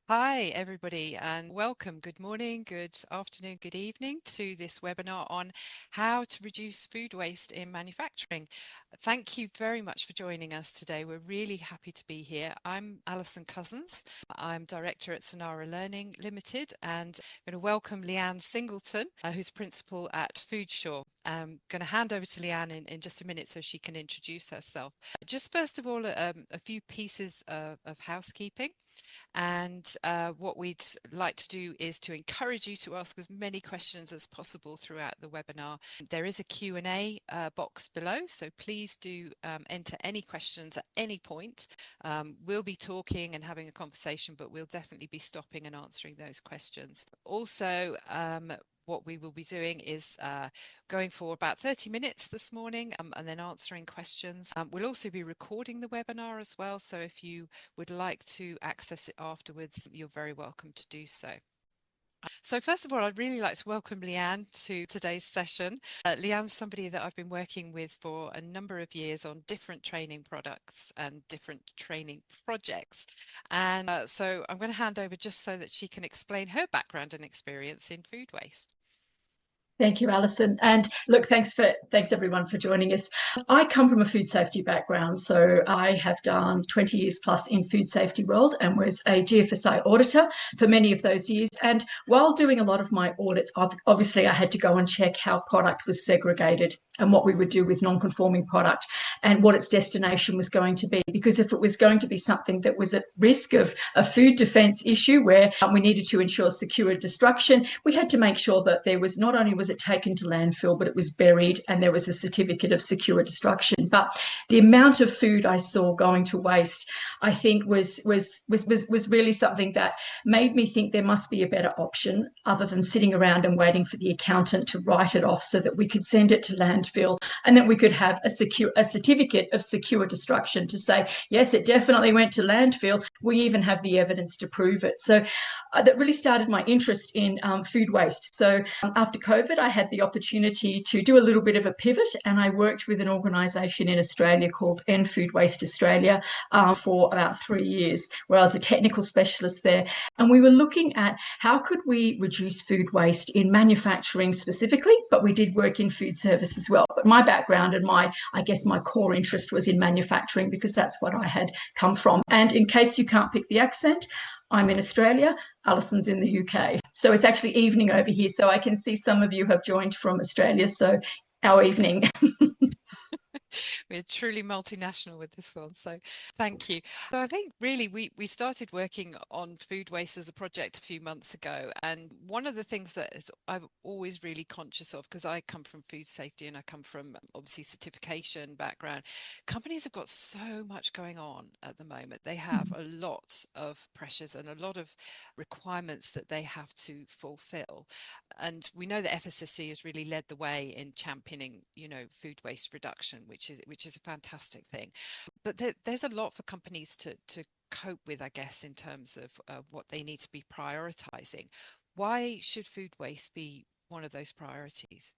Hi, everybody, and welcome. Good morning, good afternoon, good evening to this webinar on how to reduce food waste in manufacturing. Thank you very much for joining us today. We're really happy to be here. I'm Alison Cousins. I'm Director at Senara Learning Limited, and I'm going to welcome Leanne Singleton, who's Principal at Foodsure. I'm going to hand over to Leanne in just a minute so she can introduce herself. Just first of all, a few pieces of housekeeping. And what we'd like to do is to encourage you to ask as many questions as possible throughout the webinar. There is a Q&A box below, so please do enter any questions at any point. We'll be talking and having a conversation, but we'll definitely be stopping and answering those questions. Also, what we will be doing is going for about 30 minutes this morning and then answering questions. We'll also be recording the webinar as well, so if you would like to access it afterwards, you're very welcome to do so. So first of all, I'd really like to welcome Leanne to today's session. Leanne's somebody that I've been working with for a number of years on different training products and different training projects. And so I'm going to hand over just so that she can explain her background and experience in food waste. Thank you, Alison. And look, thanks everyone for joining us. I come from a food safety background, so I have done 20 years plus in food safety world and was a GFSI auditor for many of those years. And while doing a lot of my audits, obviously I had to go and check how product was segregated and what we would do with non-conforming product and what its destination was going to be. Because if it was going to be something that was at risk of a food defence issue where we needed to ensure secure destruction, we had to make sure that there was not only was it taken to landfill, but it was buried and there was a certificate of secure destruction. But the amount of food I saw going to waste, I think was really something that made me think there must be a better option other than sitting around and waiting for the accountant to write it off so that we could send it to landfill and that we could have a certificate of secure destruction to say, yes, it definitely went to landfill. We even have the evidence to prove it. So that really started my interest in food waste. So after COVID, I had the opportunity to do a little bit of a pivot, and I worked with an organisation in Australia called End Food Waste Australia for about 3 years, where I was a technical specialist there. And we were looking at how could we reduce food waste in manufacturing specifically, but we did work in food service as well. But my background and my core interest was in manufacturing because that's what I had come from. And in case you can't pick the accent, I'm in Australia, Alison's in the UK. So it's actually evening over here. So I can see some of you have joined from Australia. So our evening. We're truly multinational with this one, so thank you. So I think really we started working on food waste as a project a few months ago, and one of the things that I'm always really conscious of, because I come from food safety and I come from obviously certification background, companies have got so much going on at the moment. They have a lot of pressures and a lot of requirements that they have to fulfill, and we know that FSSC has really led the way in championing, food waste reduction, which is a fantastic thing. But there's a lot for companies to cope with, I guess, in terms of what they need to be prioritizing. Why should food waste be one of those priorities?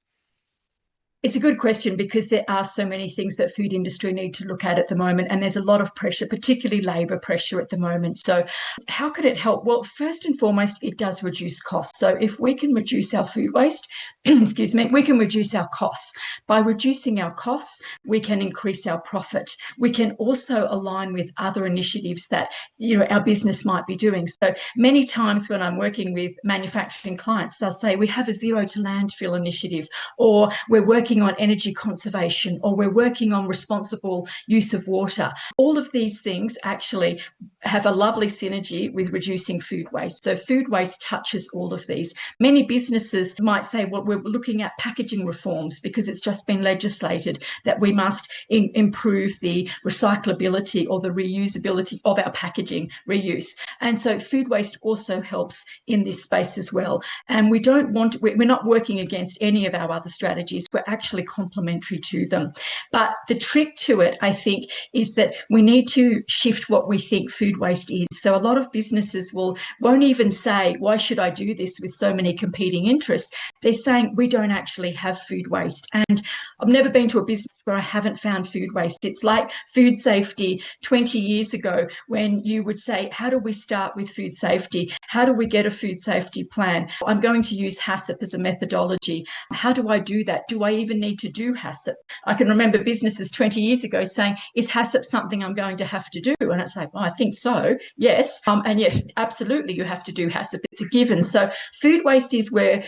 It's a good question because there are so many things that food industry need to look at the moment, and there's a lot of pressure, particularly labour pressure at the moment. So how could it help? Well, first and foremost, it does reduce costs. So if we can reduce our food waste, excuse me, we can reduce our costs. By reducing our costs, we can increase our profit. We can also align with other initiatives that our business might be doing. So many times when I'm working with manufacturing clients, they'll say we have a zero to landfill initiative, or we're working on energy conservation, or we're working on responsible use of water. All of these things actually have a lovely synergy with reducing food waste. So food waste touches all of these. Many businesses might say, well, we're looking at packaging reforms because it's just been legislated that we must improve the recyclability or the reusability of our packaging reuse. And so food waste also helps in this space as well. And we're not working against any of our other strategies. We're actually complementary to them. But the trick to it, I think, is that we need to shift what we think food waste is. So a lot of businesses won't even say, why should I do this with so many competing interests? They're saying we don't actually have food waste. And I've never been to a business where I haven't found food waste. It's like food safety 20 years ago when you would say, how do we start with food safety? How do we get a food safety plan? I'm going to use HACCP as a methodology. How do I do that? Do I even need to do HACCP? I can remember businesses 20 years ago saying, is HACCP something I'm going to have to do? And it's like, well, I think so. Yes. And yes, absolutely, you have to do HACCP. It's a given. So food waste is where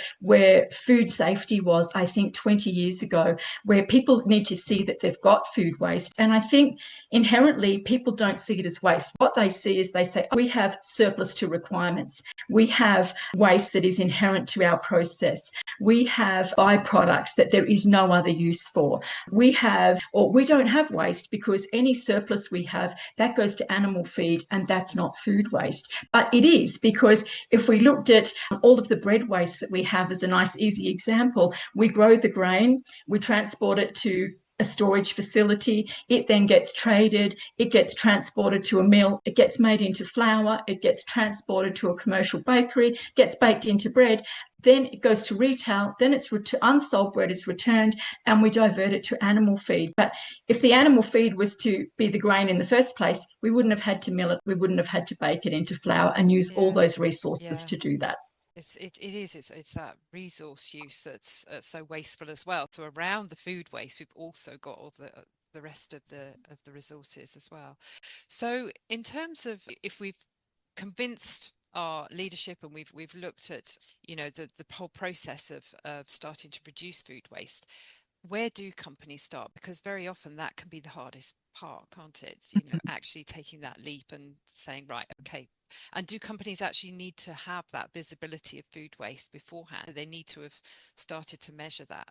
food safety was, I think, 20 years ago, where people need to see that they've got food waste. And I think inherently people don't see it as waste. What they see is they say, we have surplus to requirements. We have waste that is inherent to our process. We have byproducts that there is no other use for. We don't have waste because any surplus we have, that goes to animal feed, and that's not food waste. But it is, because if we looked at all of the bread waste that we have as a nice easy example, we grow the grain, we transport it to a storage facility, it then gets traded, it gets transported to a mill, it gets made into flour, it gets transported to a commercial bakery, gets baked into bread, then it goes to retail, then it's unsold bread is returned, and we divert it to animal feed. But if the animal feed was to be the grain in the first place, we wouldn't have had to mill it, we wouldn't have had to bake it into flour and use all those resources to do that. It's that resource use that's so wasteful as well. So around the food waste, we've also got all the rest of the resources as well. So in terms of, if we've convinced our leadership and we've looked at, the whole process of starting to reduce food waste, where do companies start? Because very often that can be the hardest part, can't it? Actually taking that leap and saying, right, okay. And do companies actually need to have that visibility of food waste beforehand? Do they need to have started to measure that?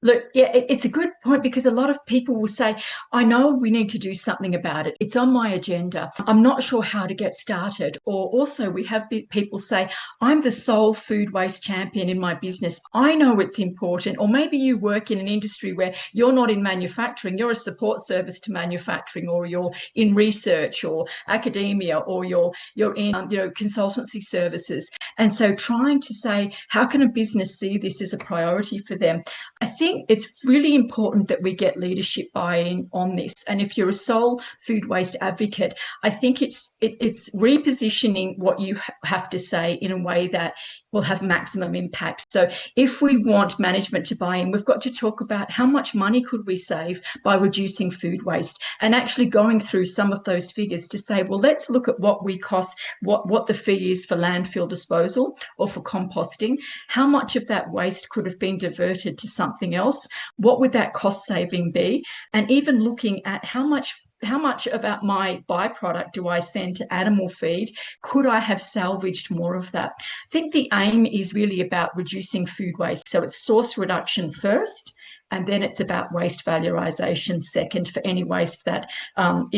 Look, yeah, it's a good point, because a lot of people will say, I know we need to do something about it. It's on my agenda. I'm not sure how to get started. Or also we have people say, I'm the sole food waste champion in my business. I know it's important. Or maybe you work in an industry where you're not in manufacturing, you're a support service to manufacturing, or you're in research or academia, or you're in consultancy services. And so trying to say, how can a business see this as a priority for them? I think it's really important that we get leadership buy-in on this. And if you're a sole food waste advocate, I think it's repositioning what you have to say in a way that will have maximum impact. So if we want management to buy in, we've got to talk about how much money could we save by reducing food waste, and actually going through some of those figures to say, well, let's look at what we cost, what the fee is for landfill disposal or for composting. How much of that waste could have been diverted to something else? What would that cost saving be? And even looking at how much of my byproduct do I send to animal feed? Could I have salvaged more of that? I think the aim is really about reducing food waste. So it's source reduction first, and then it's about waste valorization second for any waste that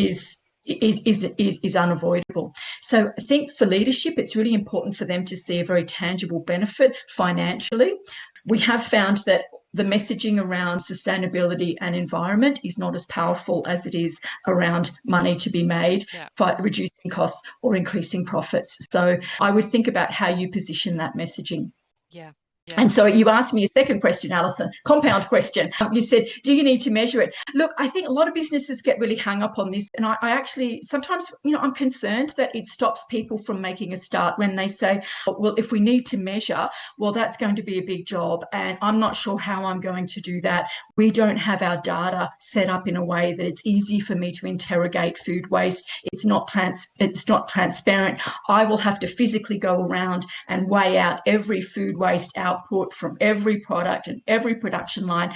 is unavoidable. So I think for leadership, it's really important for them to see a very tangible benefit financially. We have found that the messaging around sustainability and environment is not as powerful as it is around money to be made by reducing costs or increasing profits. So I would think about how you position that messaging. Yeah. And so you asked me a second question, Alison, compound question. You said, do you need to measure it? Look, I think a lot of businesses get really hung up on this. And I actually, sometimes, I'm concerned that it stops people from making a start when they say, well, if we need to measure, well, that's going to be a big job. And I'm not sure how I'm going to do that. We don't have our data set up in a way that it's easy for me to interrogate food waste. It's not transparent. I will have to physically go around and weigh out every food waste output from every product and every production line.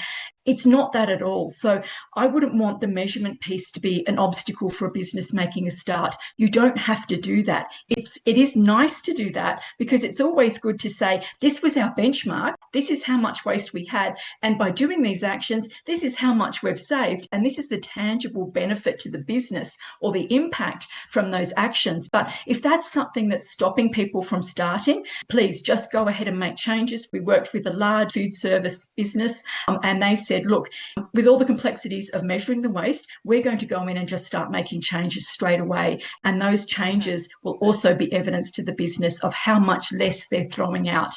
It's not that at all. So I wouldn't want the measurement piece to be an obstacle for a business making a start. You don't have to do that. It is nice to do that, because it's always good to say, this was our benchmark, this is how much waste we had, and by doing these actions, this is how much we've saved, and this is the tangible benefit to the business or the impact from those actions. But if that's something that's stopping people from starting, please just go ahead and make changes. We worked with a large food service business, and they said, look, with all the complexities of measuring the waste, we're going to go in and just start making changes straight away. And those changes will also be evidence to the business of how much less they're throwing out.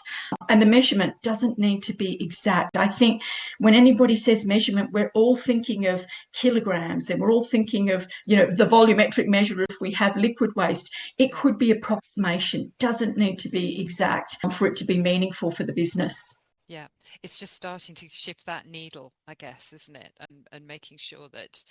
And the measurement doesn't need to be exact. I think when anybody says measurement, we're all thinking of kilograms, and we're all thinking of, the volumetric measure if we have liquid waste. It could be approximation, doesn't need to be exact for it to be meaningful for the business. Yeah, it's just starting to shift that needle, I guess, isn't it? And making sure that,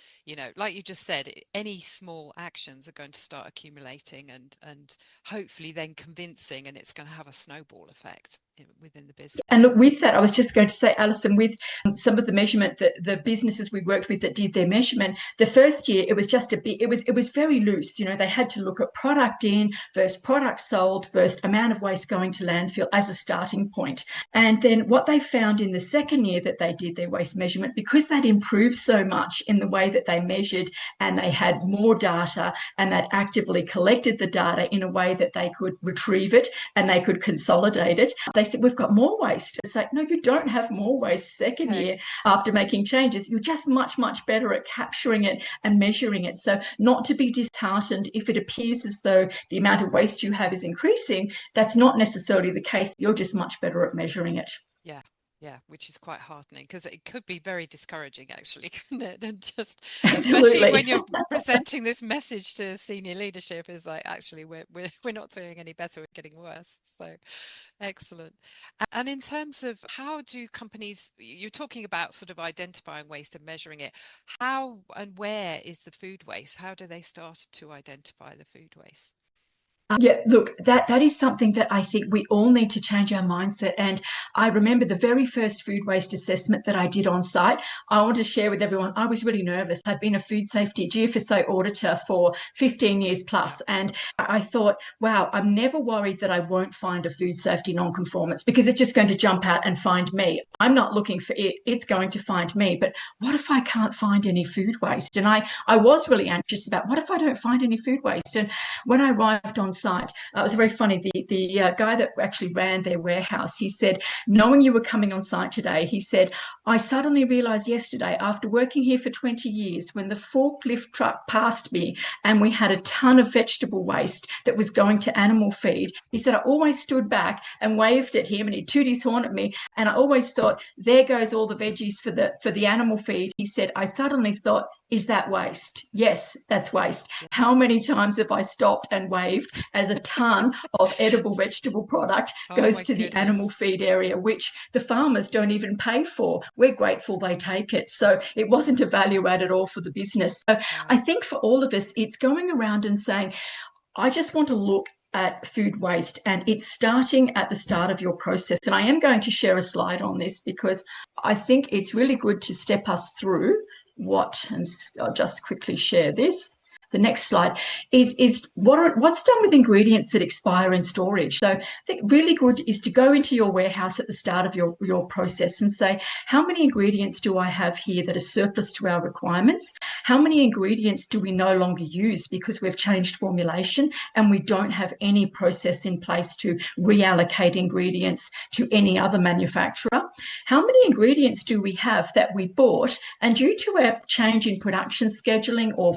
like you just said, any small actions are going to start accumulating and hopefully then convincing, and it's going to have a snowball effect within the business. And look, with that, I was just going to say, Alison, with some of the measurement that the businesses we worked with that did their measurement, the first year it was just a bit, it was very loose. They had to look at product in versus product sold versus amount of waste going to landfill as a starting point. And then what they found in the second year that they did their waste measurement, because they'd improved so much in the way that they measured, and they had more data, and they'd actively collected the data in a way that they could retrieve it and they could consolidate it, they said, we've got more waste. It's like, no, you don't have more waste second year after making changes. You're just much, much better at capturing it and measuring it. So not to be disheartened if it appears as though the amount of waste you have is increasing. That's not necessarily the case. You're just much better at measuring it. Yeah, which is quite heartening, because it could be very discouraging, actually, couldn't it? And just, Absolutely. especially when you're presenting this message to senior leadership, is like, actually, we're not doing any better, we're getting worse. So excellent. And in terms of how do companies, you're talking about sort of identifying waste and measuring it. How and where is the food waste? How do they start to identify the food waste? Yeah, look, that is something that I think we all need to change our mindset. And I remember the very first food waste assessment that I did on site. I want to share with everyone, I was really nervous. I'd been a food safety GFSO auditor for 15 years plus. And I thought, wow, I'm never worried that I won't find a food safety non-conformance, because it's just going to jump out and find me. I'm not looking for it, it's going to find me. But what if I can't find any food waste? And I was really anxious about, what if I don't find any food waste? And when I arrived on site, it was very funny. The guy that actually ran their warehouse, he said, knowing you were coming on site today, he said, I suddenly realized yesterday, after working here for 20 years, when the forklift truck passed me and we had a ton of vegetable waste that was going to animal feed, he said, I always stood back and waved at him, and he tooted his horn at me, and I always thought, there goes all the veggies for the animal feed. He said, I suddenly thought, is that waste? Yes, that's waste. How many times have I stopped and waved as a ton of edible vegetable product goes to the animal feed area, which the farmers don't even pay for? We're grateful they take it. So it wasn't a value add at all for the business. So I think for all of us, it's going around and saying, I just want to look at food waste, and it's starting at the start of your process. And I am going to share a slide on this, because I think it's really good to step us through and I'll just quickly share this. The next slide is what's done with ingredients that expire in storage. So I think really good is to go into your warehouse at the start of your process and say, how many ingredients do I have here that are surplus to our requirements? How many ingredients do we no longer use because we've changed formulation and we don't have any process in place to reallocate ingredients to any other manufacturer? How many ingredients do we have that we bought, and due to a change in production scheduling or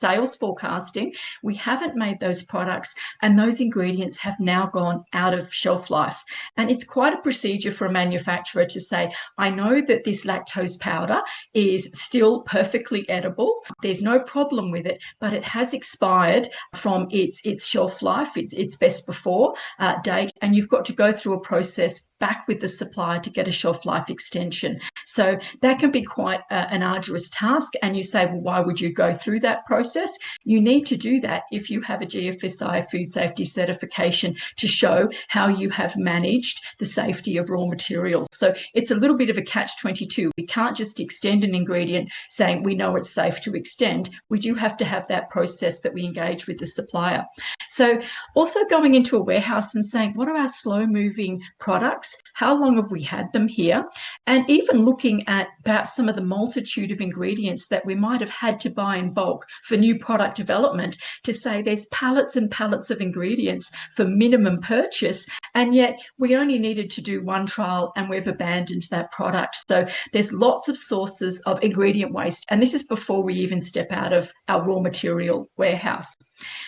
sales forecasting, we haven't made those products, and those ingredients have now gone out of shelf life? And it's quite a procedure for a manufacturer to say, I know that this lactose powder is still perfectly edible, there's no problem with it, but it has expired from its shelf life, its best before date, and you've got to go through a process back with the supplier to get a shelf life extension. So that can be quite an arduous task. And you say, well, why would you go through that process? You need to do that if you have a GFSI food safety certification to show how you have managed the safety of raw materials. So it's a little bit of a catch-22. We can't just extend an ingredient saying we know it's safe to extend. We do have to have that process that we engage with the supplier. So also going into a warehouse and saying, what are our slow-moving products? How long have we had them here? And even looking at perhaps some of the multitude of ingredients that we might have had to buy in bulk for new product development, to say there's pallets and pallets of ingredients for minimum purchase, and yet we only needed to do one trial and we've abandoned that product. So there's lots of sources of ingredient waste, and this is before we even step out of our raw material warehouse.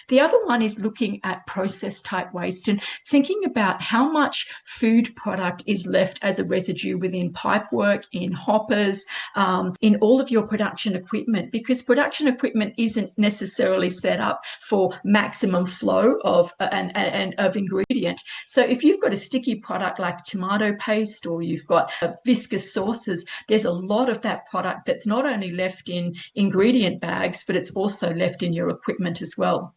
The other one is looking at process type waste and thinking about how much food product is left as a residue within pipework, in hoppers, in all of your production equipment, because production equipment isn't necessarily set up for maximum flow of of ingredient. So if you've got a sticky product like tomato paste, or you've got viscous sauces, there's a lot of that product that's not only left in ingredient bags, but it's also left in your equipment as well.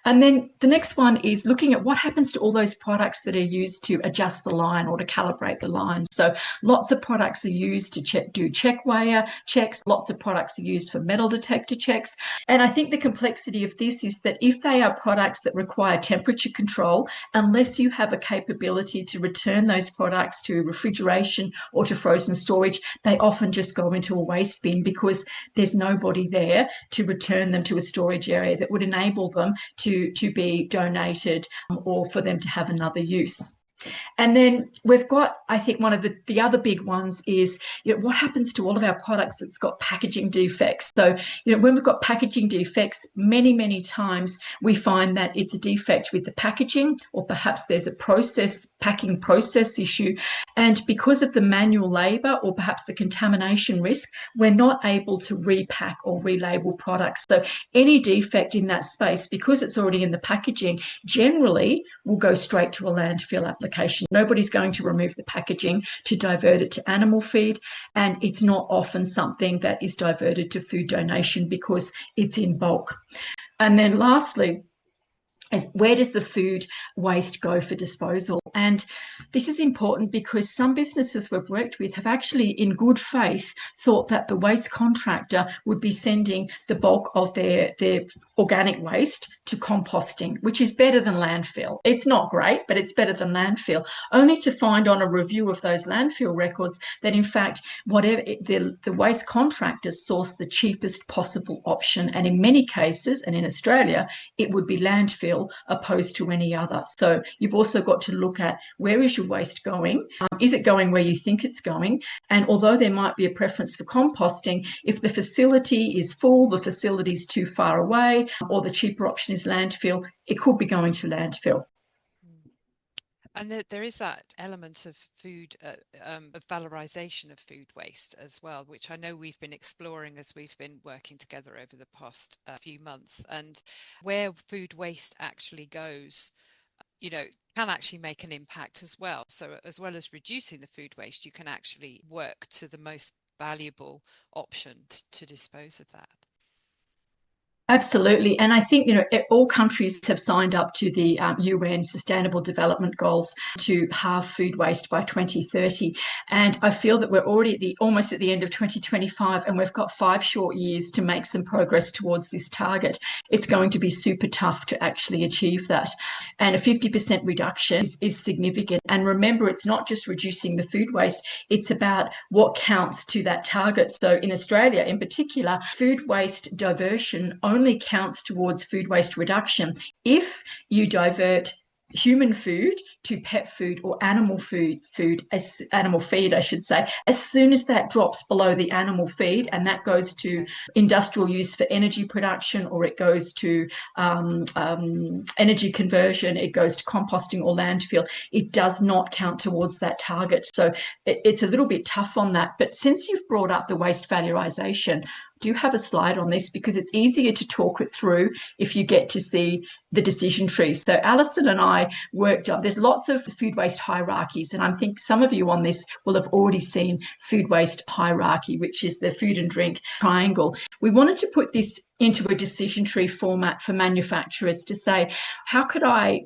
And then the next one is looking at what happens to all those products that are used to adjust the line or to calibrate the line. So lots of products are used to do check weigher checks. Lots of products are used for metal detector checks. And I think the complexity of this is that if they are products that require temperature control, unless you have a capability to return those products to refrigeration or to frozen storage, they often just go into a waste bin because there's nobody there to return them to a storage area that would enable them to be donated or for them to have another use. And then we've got, I think one of the other big ones is, what happens to all of our products that's got packaging defects? So, when we've got packaging defects, many, many times we find that it's a defect with the packaging, or perhaps there's a packing process issue. And because of the manual labor or perhaps the contamination risk, we're not able to repack or relabel products. So any defect in that space, because it's already in the packaging, generally will go straight to a landfill application. Nobody's going to remove the packaging to divert it to animal feed, and it's not often something that is diverted to food donation because it's in bulk. And then lastly, where does the food waste go for disposal? And this is important because some businesses we've worked with have actually, in good faith, thought that the waste contractor would be sending the bulk of their organic waste to composting, which is better than landfill. It's not great, but it's better than landfill, only to find on a review of those landfill records that, in fact, whatever the waste contractors source the cheapest possible option. And in many cases, and in Australia, it would be landfill opposed to any other. So you've also got to look at, where is your waste going? Is it going where you think it's going? And although there might be a preference for composting, if the facility is full, the facility is too far away, or the cheaper option is landfill, it could be going to landfill. And there is that element of food, of valorization of food waste as well, which I know we've been exploring as we've been working together over the past few months. And where food waste actually goes, can actually make an impact as well. So as well as reducing the food waste, you can actually work to the most valuable option to dispose of that. Absolutely. And I think, all countries have signed up to the UN Sustainable Development Goals to halve food waste by 2030. And I feel that we're already almost at the end of 2025, and we've got 5 short years to make some progress towards this target. It's going to be super tough to actually achieve that. And a 50% reduction is significant. And remember, it's not just reducing the food waste, it's about what counts to that target. So in Australia, in particular, food waste diversion only counts towards food waste reduction if you divert human food to pet food or animal feed, I should say, as soon as that drops below the animal feed, and that goes to industrial use for energy production, or it goes to energy conversion, it goes to composting or landfill, it does not count towards that target. So it's a little bit tough on that. But since you've brought up the waste valorization, do have a slide on this because it's easier to talk it through if you get to see the decision tree. So Alison and I worked up, there's lots of food waste hierarchies, and I think some of you on this will have already seen food waste hierarchy, which is the food and drink triangle. We wanted to put this into a decision tree format for manufacturers to say, how can I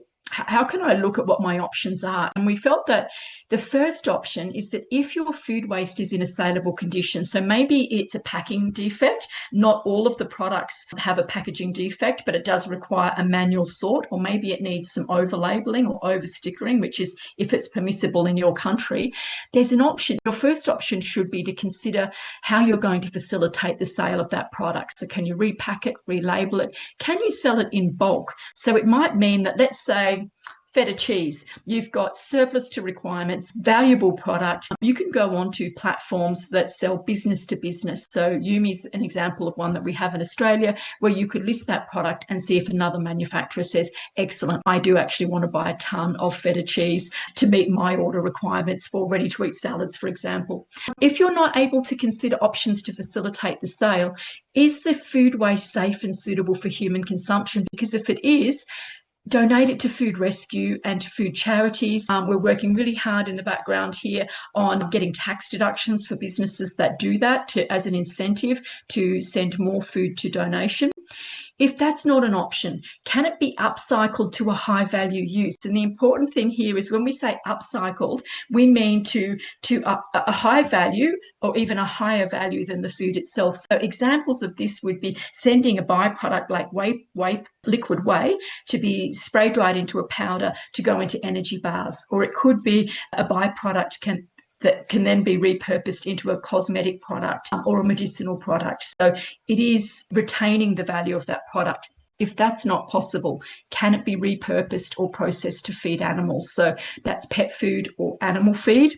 look at what my options are? And we felt that the first option is that if your food waste is in a saleable condition, so maybe it's a packing defect, not all of the products have a packaging defect, but it does require a manual sort, or maybe it needs some over labeling or over stickering, which is if it's permissible in your country, there's an option. Your first option should be to consider how you're going to facilitate the sale of that product. So can you repack it, relabel it? Can you sell it in bulk? So it might mean that, let's say, feta cheese, you've got surplus to requirements, valuable product. You can go on to platforms that sell business to business. So Yumi's an example of one that we have in Australia, where you could list that product and see if another manufacturer says, excellent, I do actually want to buy a ton of feta cheese to meet my order requirements for ready-to-eat salads, for example. If you're not able to consider options to facilitate the sale, is the food waste safe and suitable for human consumption? Because if it is, donate it to food rescue and to food charities. We're working really hard in the background here on getting tax deductions for businesses that do that as an incentive to send more food to donation. If that's not an option, can it be upcycled to a high value use? And the important thing here is when we say upcycled, we mean to a high value or even a higher value than the food itself. So examples of this would be sending a byproduct like liquid whey to be spray dried into a powder to go into energy bars, or it could be a byproduct that can then be repurposed into a cosmetic product or a medicinal product. So it is retaining the value of that product. If that's not possible, can it be repurposed or processed to feed animals? So that's pet food or animal feed.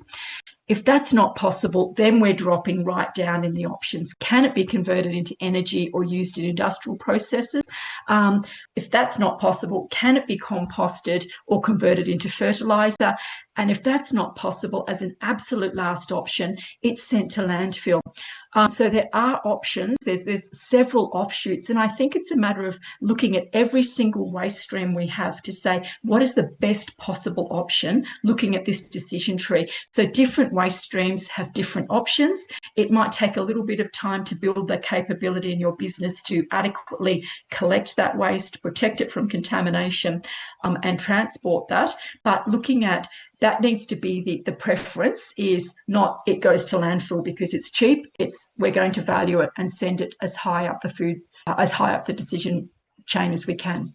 If that's not possible, then we're dropping right down in the options. Can it be converted into energy or used in industrial processes? If that's not possible, can it be composted or converted into fertilizer? And if that's not possible, as an absolute last option, it's sent to landfill. So there are options. There's several offshoots, and I think it's a matter of looking at every single waste stream we have to say, what is the best possible option, looking at this decision tree. So different waste streams have different options. It might take a little bit of time to build the capability in your business to adequately collect that waste, protect it from contamination, and transport that. But looking at that needs to be the preference, is not it goes to landfill because it's cheap. It's we're going to value it and send it as high up the decision chain as we can.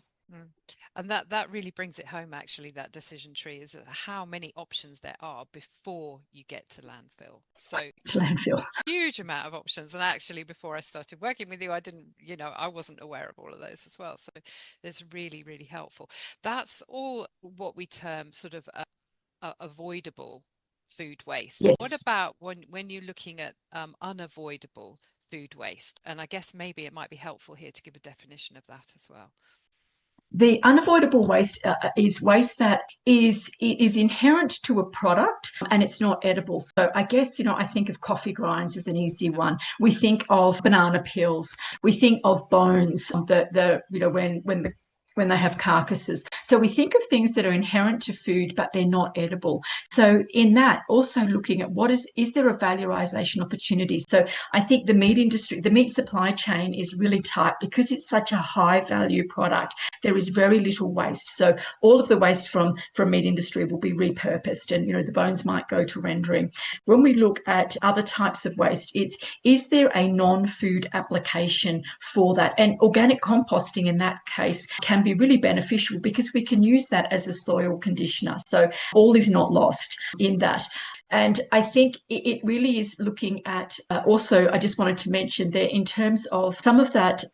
And that really brings it home, actually, that decision tree, is how many options there are before you get to landfill. So landfill. Huge amount of options. And actually, before I started working with you, I wasn't aware of all of those as well. So it's really, really helpful. That's all what we term sort of avoidable food waste. Yes. What about when you're looking at unavoidable food waste? And I guess maybe it might be helpful here to give a definition of that as well. The unavoidable waste is waste that is inherent to a product and it's not edible. So I guess, I think of coffee grinds as an easy one. We think of banana peels. We think of bones, when they have carcasses. So we think of things that are inherent to food, but they're not edible. So in that, also looking at is there a valorization opportunity? So I think the meat industry, the meat supply chain is really tight because it's such a high value product. There is very little waste. So all of the waste from meat industry will be repurposed, and, the bones might go to rendering. When we look at other types of waste, is there a non-food application for that? And organic composting in that case can be really beneficial because we can use that as a soil conditioner. So all is not lost in that. And I think it really is looking at also, I just wanted to mention there in terms of some of that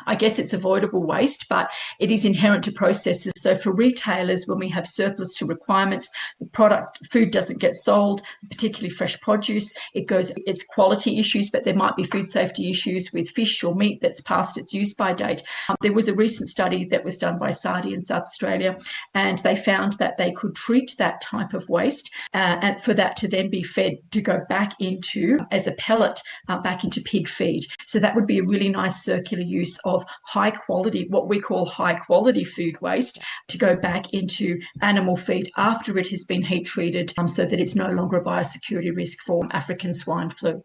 I guess it's avoidable waste, but it is inherent to processes. So for retailers, when we have surplus to requirements, the food doesn't get sold, particularly fresh produce. It's quality issues, but there might be food safety issues with fish or meat that's past its use by date. There was a recent study that was done by SARDI in South Australia, and they found that they could treat that type of waste and for that to then be fed to go back into, as a pellet, back into pig feed. So that would be a really nice circular use of high quality, what we call high quality food waste, to go back into animal feed after it has been heat treated, so that it's no longer a biosecurity risk for African swine flu.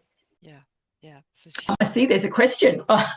Yeah. I see there's a question. Oh,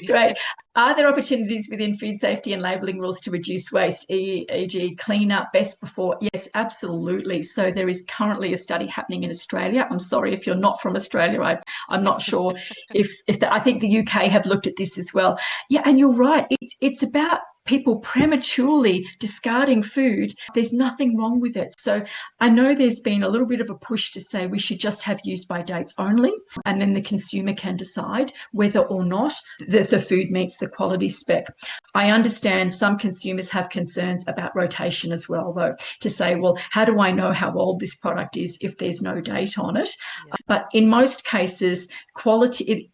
great. Are there opportunities within food safety and labelling rules to reduce waste, e.g. clean up best before? Yes, absolutely. So there is currently a study happening in Australia. I'm sorry if you're not from Australia. I'm not sure I think the UK have looked at this as well. Yeah, and you're right. It's about people prematurely discarding food. There's nothing wrong with it. So I know there's been a little bit of a push to say we should just have use by dates only, and then the consumer can decide whether or not the food meets the quality spec. I understand some consumers have concerns about rotation as well, though, to say, well, how do I know how old this product is if there's no date on it? Yeah. But in most cases, quality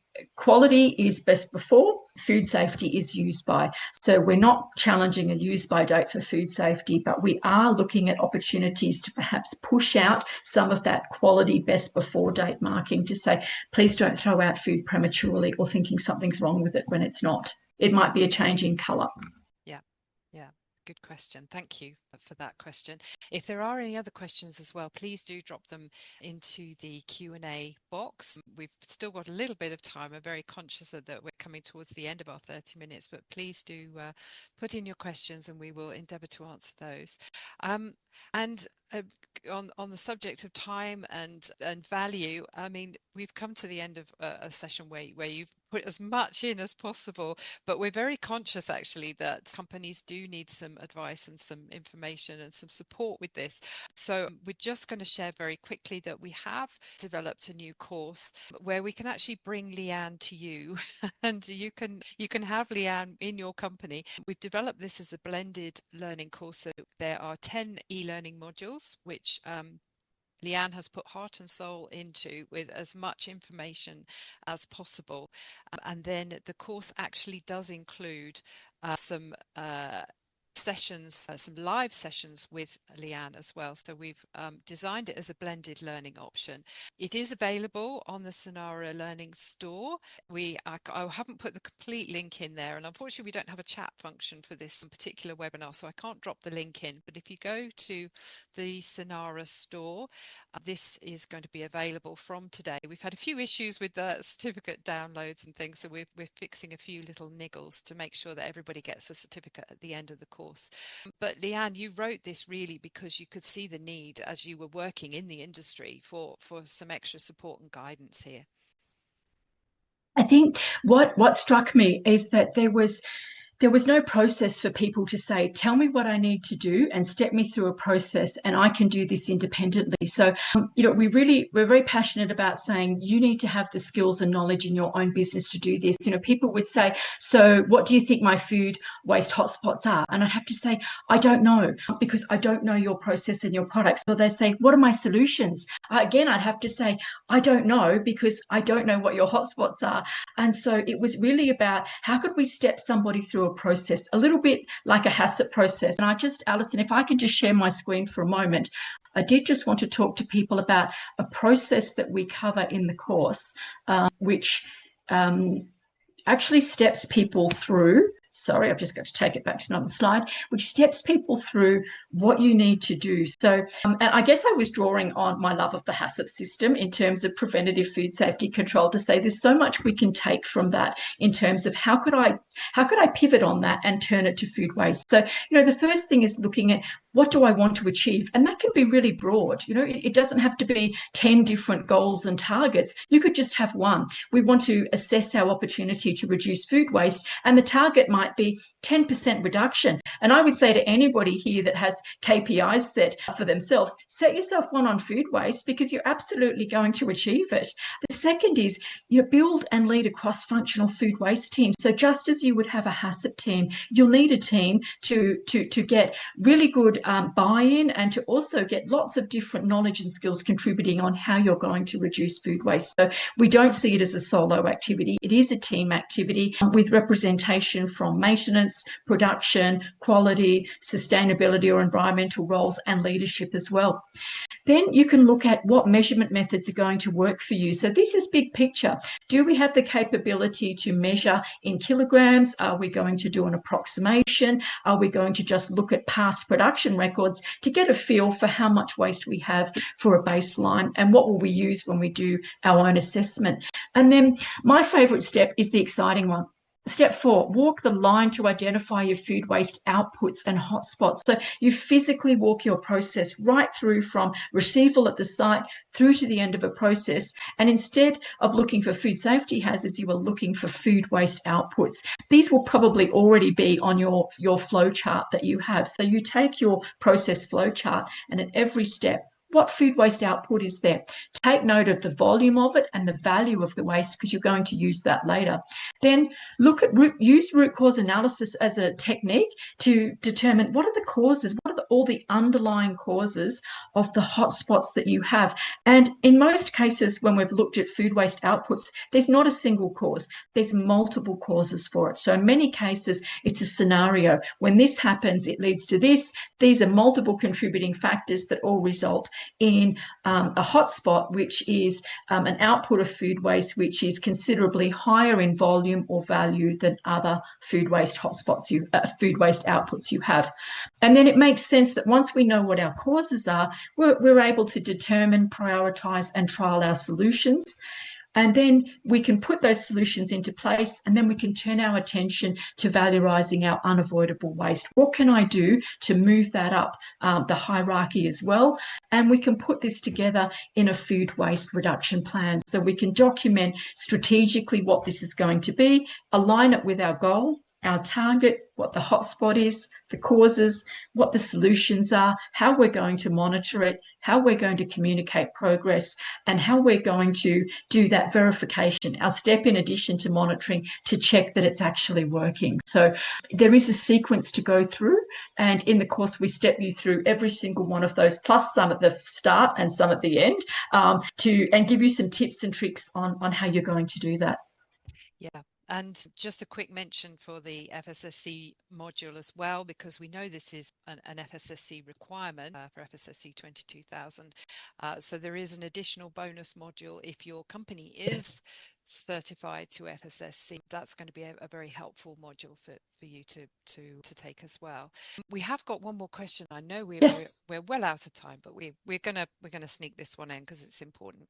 is best before, food safety is use by. So we're not challenging a use by date for food safety, but we are looking at opportunities to perhaps push out some of that quality best before date marking to say, please don't throw out food prematurely or thinking something's wrong with it when it's not. It might be a change in colour. Yeah. Good question. Thank you for that question. If there are any other questions as well, please do drop them into the Q&A box. We've still got a little bit of time. I'm very conscious that we're coming towards the end of our 30 minutes, but please do put in your questions and we will endeavour to answer those. And on the subject of time and value, I mean, we've come to the end of a session where you've put as much in as possible, but we're very conscious actually that companies do need some advice and some information and some support with this. So we're just going to share very quickly that we have developed a new course where we can actually bring Leanne to you and you can have Leanne in your company. We've developed this as a blended learning course. So there are 10 e-learning modules which Leanne has put heart and soul into, with as much information as possible. And then the course actually does include some sessions, some live sessions with Leanne as well. So we've designed it as a blended learning option. It is available on the Senara Learning store. I haven't put the complete link in there, and unfortunately we don't have a chat function for this particular webinar, so I can't drop the link in. But if you go to the Senara store, this is going to be available from today. We've had a few issues with the certificate downloads and things, so we're fixing a few little niggles to make sure that everybody gets a certificate at the end of the course. But Leanne, you wrote this really because you could see the need as you were working in the industry for some extra support and guidance here. I think what struck me is that there was no process for people to say, tell me what I need to do and step me through a process and I can do this independently. So, we're very passionate about saying you need to have the skills and knowledge in your own business to do this. People would say, so what do you think my food waste hotspots are? And I'd have to say, I don't know, because I don't know your process and your products. So they say, what are my solutions? Again, I'd have to say, I don't know, because I don't know what your hotspots are. And so it was really about how could we step somebody through a process, a little bit like a HACCP process. And Alison, if I can just share my screen for a moment, I did just want to talk to people about a process that we cover in the course, which actually steps people through. Sorry, I've just got to take it back to another slide, which steps people through what you need to do. So, and I guess I was drawing on my love of the HACCP system in terms of preventative food safety control to say there's so much we can take from that in terms of how could I pivot on that and turn it to food waste. So, the first thing is looking at what do I want to achieve? And that can be really broad. It doesn't have to be 10 different goals and targets. You could just have one. We want to assess our opportunity to reduce food waste, and the target might be 10% reduction. And I would say to anybody here that has KPIs set for themselves, set yourself one on food waste, because you're absolutely going to achieve it. The second is build and lead a cross-functional food waste team. So just as you would have a HACCP team, you'll need a team to get really good buy-in, and to also get lots of different knowledge and skills contributing on how you're going to reduce food waste. So we don't see it as a solo activity. It is a team activity with representation from maintenance, production, quality, sustainability or environmental roles, and leadership as well. Then you can look at what measurement methods are going to work for you. So this is big picture. Do we have the capability to measure in kilograms? Are we going to do an approximation? Are we going to just look at past production records to get a feel for how much waste we have for a baseline? And what will we use when we do our own assessment? And then my favourite step is the exciting one. Step 4, walk the line to identify your food waste outputs and hotspots. So you physically walk your process right through from receival at the site through to the end of a process. And instead of looking for food safety hazards, you are looking for food waste outputs. These will probably already be on your flow chart that you have. So you take your process flow chart, and at every step, what food waste output is there? Take note of the volume of it and the value of the waste, because you're going to use that later. Then use root cause analysis as a technique to determine what are the causes, what are all the underlying causes of the hotspots that you have. And in most cases, when we've looked at food waste outputs, there's not a single cause. There's multiple causes for it. So in many cases, it's a scenario. When this happens, it leads to this. These are multiple contributing factors that all result in a hotspot, which is an output of food waste which is considerably higher in volume or value than other food waste hotspots, food waste outputs you have. And then it makes sense that once we know what our causes are, we're able to determine, prioritise and trial our solutions. And then we can put those solutions into place, and then we can turn our attention to valorising our unavoidable waste. What can I do to move that up the hierarchy as well? And we can put this together in a food waste reduction plan. So we can document strategically what this is going to be, align it with our goal, our target, what the hotspot is, the causes, what the solutions are, how we're going to monitor it, how we're going to communicate progress, and how we're going to do that verification, our step in addition to monitoring, to check that it's actually working. So there is a sequence to go through, and in the course we step you through every single one of those, plus some at the start and some at the end, and give you some tips and tricks on how you're going to do that. Yeah. And just a quick mention for the FSSC module as well, because we know this is an FSSC requirement for FSSC 22000. So there is an additional bonus module if your company is certified to FSSC. That's going to be a very helpful module for you to take as well. We have got one more question. I know we're well out of time, but we're gonna sneak this one in because it's important.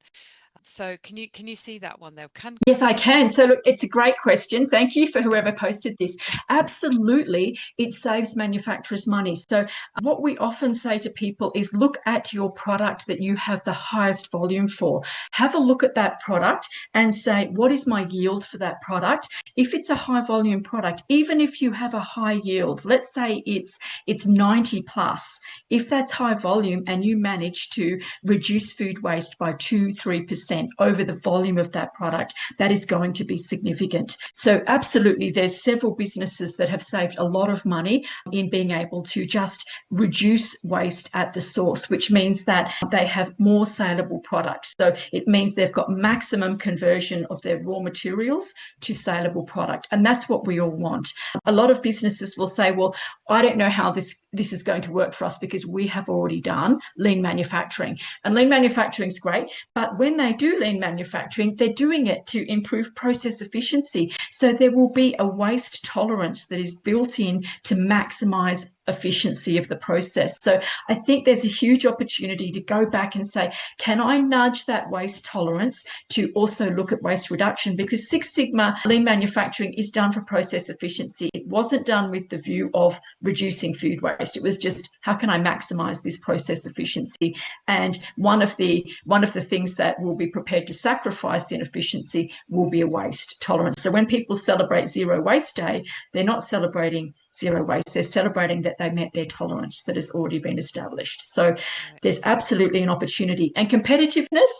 So can you see that one there? Yes, I can. So look, it's a great question. Thank you for whoever posted this. Absolutely, it saves manufacturers money. So what we often say to people is look at your product that you have the highest volume for. Have a look at that product and say, what is my yield for that product? If it's a high volume product, even if you have a high yield, let's say it's 90 plus, if that's high volume and you manage to reduce food waste by 2-3% over the volume of that product, that is going to be significant. So absolutely, there's several businesses that have saved a lot of money in being able to just reduce waste at the source, which means that they have more saleable products. So it means they've got maximum conversion of their raw materials to saleable product. And that's what we all want. A lot of businesses will say, well, I don't know how this is going to work for us because we have already done lean manufacturing. And lean manufacturing is great, but when they do lean manufacturing, they're doing it to improve process efficiency. So there will be a waste tolerance that is built in to maximize efficiency of the process. So I think there's a huge opportunity to go back and say, can I nudge that waste tolerance to also look at waste reduction? Because Six Sigma lean manufacturing is done for process efficiency. It wasn't done with the view of reducing food waste. It was just, how can I maximize this process efficiency? And one of the things that we'll be prepared to sacrifice in efficiency will be a waste tolerance. So when people celebrate Zero Waste Day, they're not celebrating zero waste. They're celebrating that they met their tolerance that has already been established. So there's absolutely an opportunity. And competitiveness,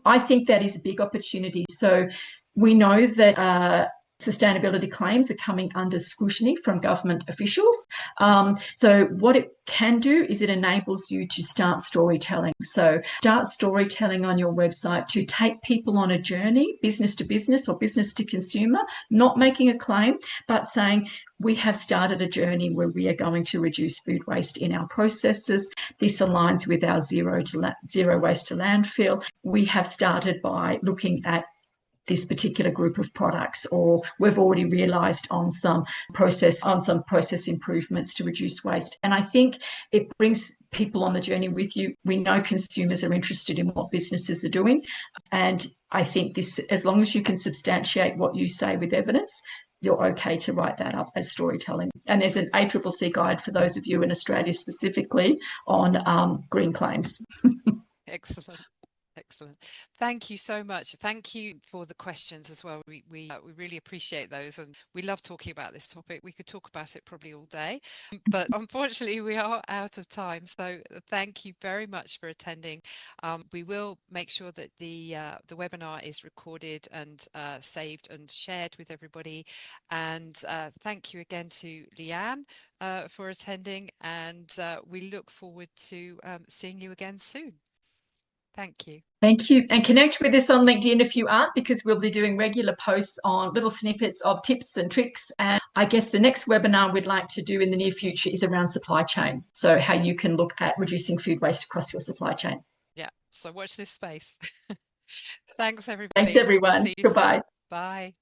I think that is a big opportunity. So we know that sustainability claims are coming under scrutiny from government officials. So what it can do is it enables you to start storytelling. So start storytelling on your website to take people on a journey, business to business or business to consumer, not making a claim, but saying, we have started a journey where we are going to reduce food waste in our processes. This aligns with our zero waste to landfill. We have started by looking at this particular group of products, or we've already realised on some process improvements to reduce waste. And I think it brings people on the journey with you. We know consumers are interested in what businesses are doing, and I think this, as long as you can substantiate what you say with evidence, you're okay to write that up as storytelling. And there's an ACCC guide for those of you in Australia specifically on green claims. Excellent. Excellent. Thank you so much. Thank you for the questions as well. We really appreciate those, and we love talking about this topic. We could talk about it probably all day, but unfortunately we are out of time. So thank you very much for attending. We will make sure that the webinar is recorded and saved and shared with everybody. And thank you again to Leanne for attending, and we look forward to seeing you again soon. Thank you. Thank you. And connect with us on LinkedIn if you aren't, because we'll be doing regular posts on little snippets of tips and tricks. And I guess the next webinar we'd like to do in the near future is around supply chain. So how you can look at reducing food waste across your supply chain. Yeah. So watch this space. Thanks, everybody. Thanks, We'll everyone. see you Goodbye. soon. Bye.